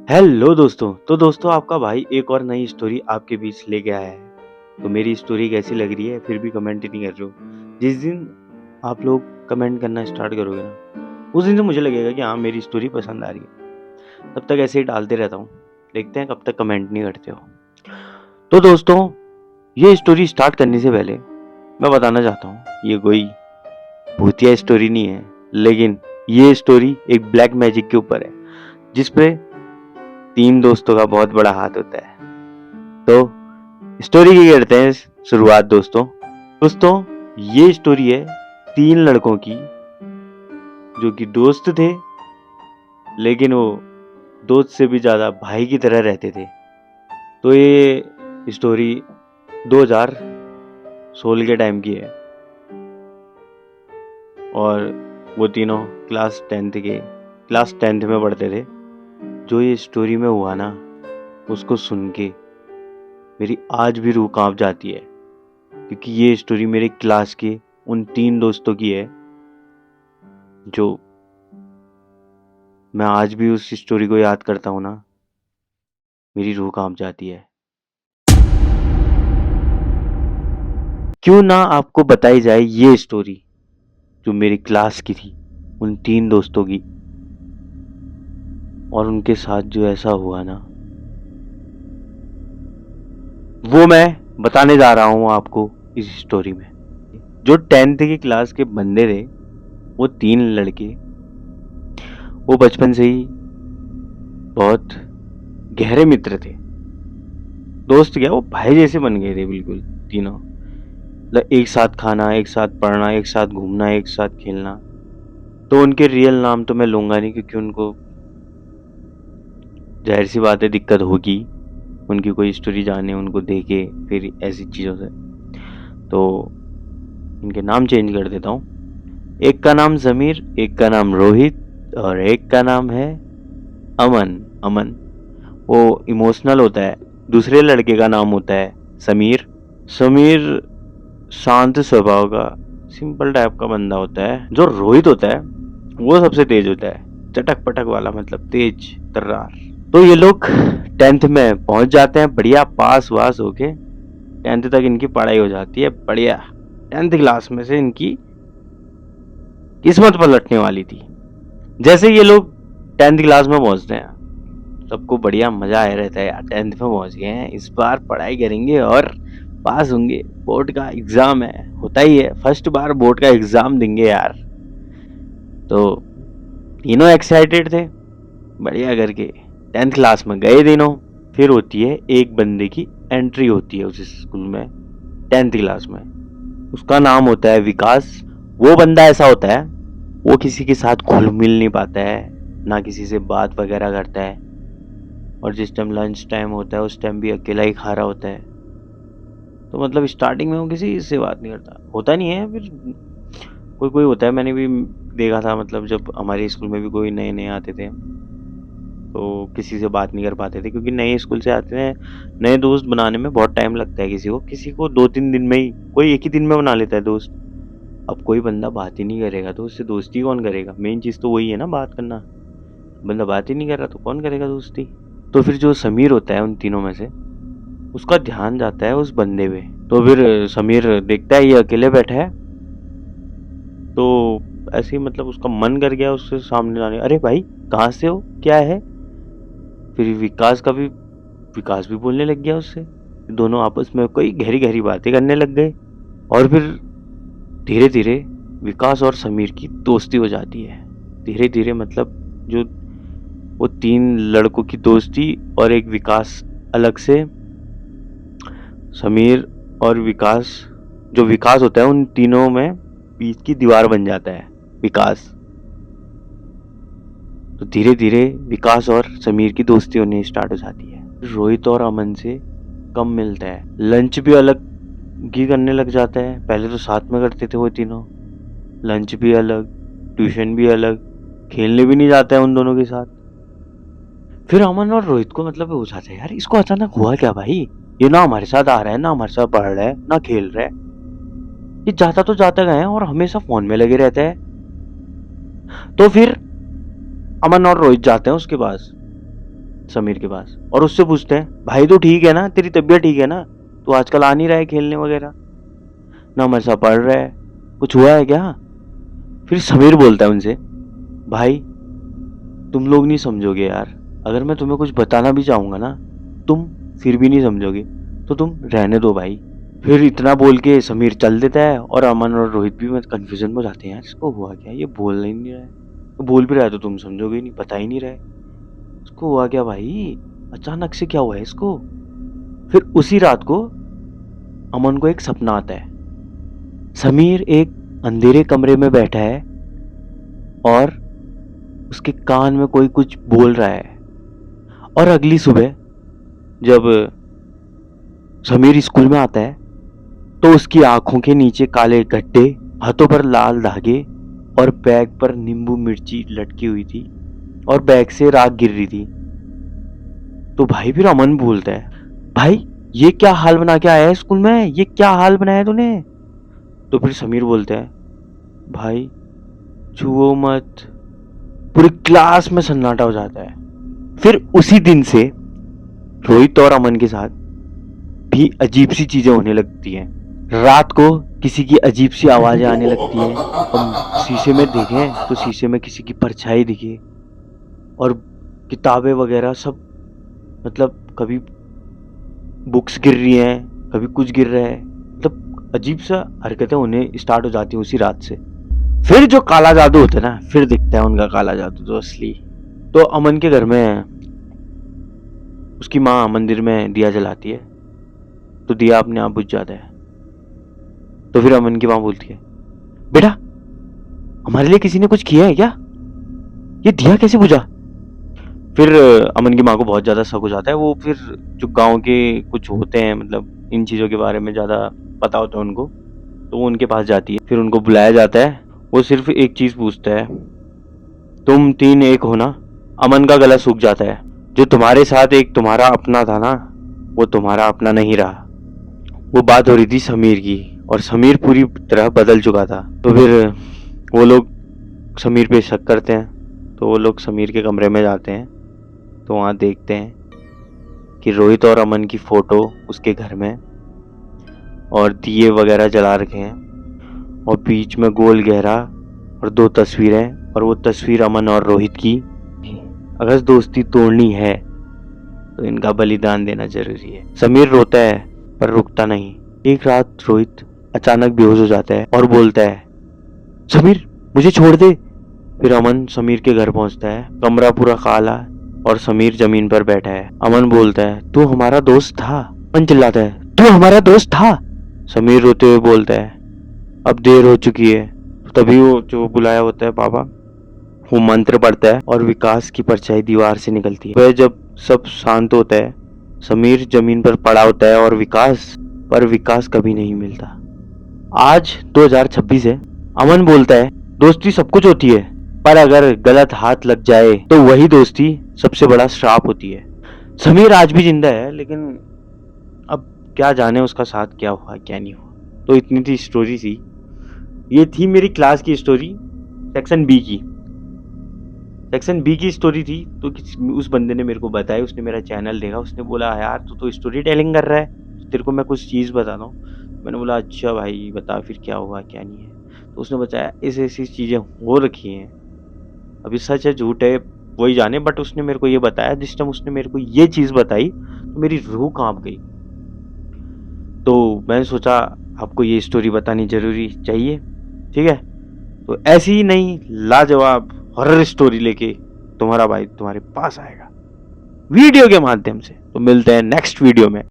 Hello दोस्तों। तो दोस्तों आपका भाई एक और नई स्टोरी आपके बीच लेके आया है। तो मेरी स्टोरी कैसी लग रही है फिर भी कमेंट ही नहीं कर रहे हो। जिस दिन आप लोग कमेंट करना स्टार्ट करोगे ना उस दिन से मुझे लगेगा कि हाँ मेरी स्टोरी पसंद आ रही है। तब तक ऐसे ही डालते रहता हूँ, देखते हैं कब तक कमेंट नहीं करते हो। तो दोस्तों ये स्टोरी स्टार्ट करने से पहले मैं बताना चाहता हूँ ये कोई भूतिया स्टोरी नहीं है, लेकिन ये स्टोरी एक ब्लैक मैजिक के ऊपर है जिसपे 3 दोस्तों का बहुत बड़ा हाथ होता है। तो स्टोरी की करते हैं शुरुआत दोस्तों ये स्टोरी है 3 लड़कों की जो कि दोस्त थे, लेकिन वो दोस्त से भी ज्यादा भाई की तरह रहते थे। तो ये स्टोरी 2016 के टाइम की है और वो तीनों क्लास 10th में पढ़ते थे। जो ये स्टोरी में हुआ ना उसको सुन के मेरी आज भी रूह कांप जाती है, क्योंकि ये स्टोरी मेरे क्लास के उन 3 दोस्तों की है जो मैं आज भी उस स्टोरी को याद करता हूँ ना मेरी रूह कांप जाती है। क्यों ना आपको बताई जाए ये स्टोरी जो मेरी क्लास की थी उन 3 दोस्तों की, और उनके साथ जो ऐसा हुआ ना वो मैं बताने जा रहा हूँ आपको इस स्टोरी में। जो 10th की क्लास के बंदे थे वो 3 लड़के, वो बचपन से ही बहुत गहरे मित्र थे। दोस्त क्या, वो भाई जैसे बन गए थे बिल्कुल तीनों। मतलब एक साथ खाना, एक साथ पढ़ना, एक साथ घूमना, एक साथ खेलना। तो उनके रियल नाम तो मैं लूंगा नहीं, क्योंकि उनको जाहिर सी बात है दिक्कत होगी उनकी कोई स्टोरी जाने, उनको देखे फिर ऐसी चीज़ों से। तो इनके नाम चेंज कर देता हूँ। एक का नाम ज़मीर, एक का नाम रोहित और एक का नाम है अमन। वो इमोशनल होता है। दूसरे लड़के का नाम होता है समीर शांत स्वभाव का सिंपल टाइप का बंदा होता है। जो रोहित होता है वो सबसे तेज होता है, चटक पटक वाला, मतलब तेज तर्रार। तो ये लोग 10th में पहुंच जाते हैं, बढ़िया पास वास होके 10th तक इनकी पढ़ाई हो जाती है बढ़िया। 10th क्लास में से इनकी किस्मत पलटने वाली थी। जैसे ये लोग 10th क्लास में पहुंचते हैं सबको बढ़िया मजा आया रहता है यार, 10th में पहुंच गए हैं, इस बार पढ़ाई करेंगे और पास होंगे। बोर्ड का एग्जाम है, होता ही है, फर्स्ट बार बोर्ड का एग्जाम देंगे यार। तो तीनों एक्साइटेड थे बढ़िया करके। 10th क्लास में गए तीनों। फिर होती है एक बंदे की एंट्री होती है उस स्कूल में 10th क्लास में। उसका नाम होता है विकास। वो बंदा ऐसा होता है वो किसी के साथ घुल मिल नहीं पाता है, ना किसी से बात वगैरह करता है, और जिस टाइम लंच टाइम होता है उस टाइम भी अकेला ही खा रहा होता है। तो मतलब स्टार्टिंग में वो किसी से बात नहीं करता, होता नहीं है, फिर कोई कोई होता है, मैंने भी देखा था। मतलब जब हमारे स्कूल में भी कोई नए नए आते थे तो किसी से बात नहीं कर पाते थे, क्योंकि नए स्कूल से आते हैं, नए दोस्त बनाने में बहुत टाइम लगता है। किसी को 2-3 दिन में ही, कोई एक ही दिन में बना लेता है दोस्त। अब कोई बंदा बात ही नहीं करेगा तो उससे दोस्ती कौन करेगा? मेन चीज़ तो वही है ना, बात करना। बंदा बात ही नहीं कर रहा तो कौन करेगा दोस्ती? तो फिर जो समीर होता है उन तीनों में से, उसका ध्यान जाता है उस बंदे पे। तो फिर समीर देखता है ये अकेले बैठा है, तो ऐसे ही मतलब उसका मन कर गया उससे सामने जाने। अरे भाई कहाँ से हो, क्या है? फिर विकास भी बोलने लग गया उससे। दोनों आपस में कोई गहरी गहरी बातें करने लग गए, और फिर धीरे धीरे विकास और समीर की दोस्ती हो जाती है। धीरे धीरे मतलब जो वो 3 लड़कों की दोस्ती और एक विकास अलग से, समीर और विकास, जो विकास होता है उन तीनों में बीच की दीवार बन जाता है विकास। तो धीरे धीरे विकास और समीर की दोस्ती होने स्टार्ट हो जाती है। रोहित और अमन से कम मिलता है, लंच भी अलग ही करने लग जाता है। पहले तो साथ में करते थे वो तीनों, लंच भी अलग, ट्यूशन भी अलग, खेलने भी नहीं जाता है उन दोनों के साथ। फिर अमन और रोहित को मतलब हो जाता है यार इसको अचानक हुआ क्या भाई, ये ना हमारे साथ आ रहा है, ना हमारे साथ पढ़ रहा है, ना खेल रहा है, ये जाता तो जाता गया है और हमेशा फोन में लगे रहता है। तो फिर अमन और रोहित जाते हैं उसके पास समीर के पास और उससे पूछते हैं, भाई तो ठीक है ना, तेरी तबीयत ठीक है ना, तू आजकल आ नहीं रहा है खेलने वगैरह, ना मजा पड़ रहा है, कुछ हुआ है क्या? फिर समीर बोलता है उनसे, भाई तुम लोग नहीं समझोगे यार, अगर मैं तुम्हें कुछ बताना भी चाहूंगा ना, तुम फिर भी नहीं समझोगे, तो तुम रहने दो भाई। फिर इतना बोल के समीर चल देता है और अमन और रोहित भी कंफ्यूजन में हो जाते हैं, यार इसको हुआ क्या, ये बोल ही नहीं रहा है, तो बोल भी रहा है तो तुम समझोगे नहीं, बता ही नहीं रहा है, इसको हुआ क्या भाई, अचानक से क्या हुआ है इसको। फिर उसी रात को अमन को एक सपना आता है, समीर एक अंधेरे कमरे में बैठा है और उसके कान में कोई कुछ बोल रहा है। और अगली सुबह जब समीर स्कूल में आता है तो उसकी आंखों के नीचे काले गड्ढे, हाथों पर लाल धागे और बैग पर नींबू मिर्ची लटकी हुई थी और बैग से राख गिर रही थी। तो भाई फिर अमन बोलता है, भाई ये क्या हाल बना के आया है स्कूल में, ये क्या हाल बनाया तूने? तो फिर समीर बोलता है, भाई छुओ मत। पूरी क्लास में सन्नाटा हो जाता है। फिर उसी दिन से रोहित और अमन के साथ भी अजीब सी चीजें होने लगती हैं। रात को किसी की अजीब सी आवाजें आने लगती हैं, हम शीशे में देखें तो शीशे में किसी की परछाई दिखे, और किताबें वगैरह सब, मतलब कभी बुक्स गिर रही हैं, कभी कुछ गिर रहा है, मतलब अजीब सा हरकतें होने स्टार्ट हो जाती हैं उसी रात से। फिर जो काला जादू होता है ना, फिर दिखता है उनका काला जादू जो असली। तो अमन के घर में उसकी माँ मंदिर में दिया जलाती है, तो दिया अपने आप बुझ जाता है। तो फिर अमन की माँ बोलती है, बेटा हमारे लिए किसी ने कुछ किया है क्या, ये दिया कैसे बुझा? फिर अमन की माँ को बहुत ज्यादा शक हो जाता है। वो फिर जो गांव के कुछ होते हैं, मतलब इन चीजों के बारे में ज्यादा पता होता है उनको, तो वो उनके पास जाती है। फिर उनको बुलाया जाता है। वो सिर्फ एक चीज पूछता है, तुम तीन एक हो ना? अमन का गला सूख जाता है। जो तुम्हारे साथ एक तुम्हारा अपना था ना, वो तुम्हारा अपना नहीं रहा। वो बात हो रही थी समीर की, और समीर पूरी तरह बदल चुका था। तो फिर वो लोग समीर पे शक करते हैं, तो वो लोग समीर के कमरे में जाते हैं, तो वहाँ देखते हैं कि रोहित और अमन की फोटो उसके घर में, और दिए वगैरह जला रखे हैं, और बीच में गोल गहरा और दो तस्वीरें, और वो तस्वीर अमन और रोहित की। अगर दोस्ती तोड़नी है तो इनका बलिदान देना जरूरी है। समीर रोता है पर रुकता नहीं। एक रात रोहित अचानक बेहोश हो जाता है और बोलता है, समीर मुझे छोड़ दे। फिर अमन समीर के घर पहुंचता है। कमरा पूरा काला और समीर जमीन पर बैठा है। अमन बोलता है, तू हमारा दोस्त था। अमन चिल्लाता है, तू हमारा दोस्त था। समीर रोते हुए बोलता है, अब देर हो चुकी है। तभी वो जो बुलाया होता है पापा, वो मंत्र पढ़ता है और विकास की परछाई दीवार से निकलती है। वह जब सब शांत होता है, समीर जमीन पर पड़ा होता है और विकास कभी नहीं मिलता। आज 2026 है। अमन बोलता है, दोस्ती सब कुछ होती है, पर अगर गलत हाथ लग जाए तो वही दोस्ती सबसे बड़ा श्राप होती है। समीर आज भी जिंदा है, लेकिन अब क्या जाने उसका साथ क्या हुआ क्या नहीं हुआ। तो इतनी थी स्टोरी थी। ये थी मेरी क्लास की स्टोरी, सेक्शन बी की स्टोरी थी। तो उस बंदे ने मेरे को बताया, उसने मेरा चैनल देखा, उसने बोला यार तू तो स्टोरी टेलिंग कर रहा है, तेरे को मैं कुछ चीज़ बताता हूँ। मैंने बोला अच्छा भाई बता फिर क्या हुआ क्या नहीं है। तो उसने बताया ऐसी चीज़ें हो रखी हैं, अभी सच है झूठ है वही जाने, बट उसने मेरे को ये बताया। जिस टाइम उसने मेरे को ये चीज़ बताई तो मेरी रूह कांप गई। तो मैंने सोचा आपको ये स्टोरी बतानी जरूरी चाहिए, ठीक है। तो ऐसी ही नई लाजवाब हॉरर स्टोरी लेके तुम्हारा भाई तुम्हारे पास आएगा वीडियो के माध्यम से। तो मिलते हैं नेक्स्ट वीडियो में।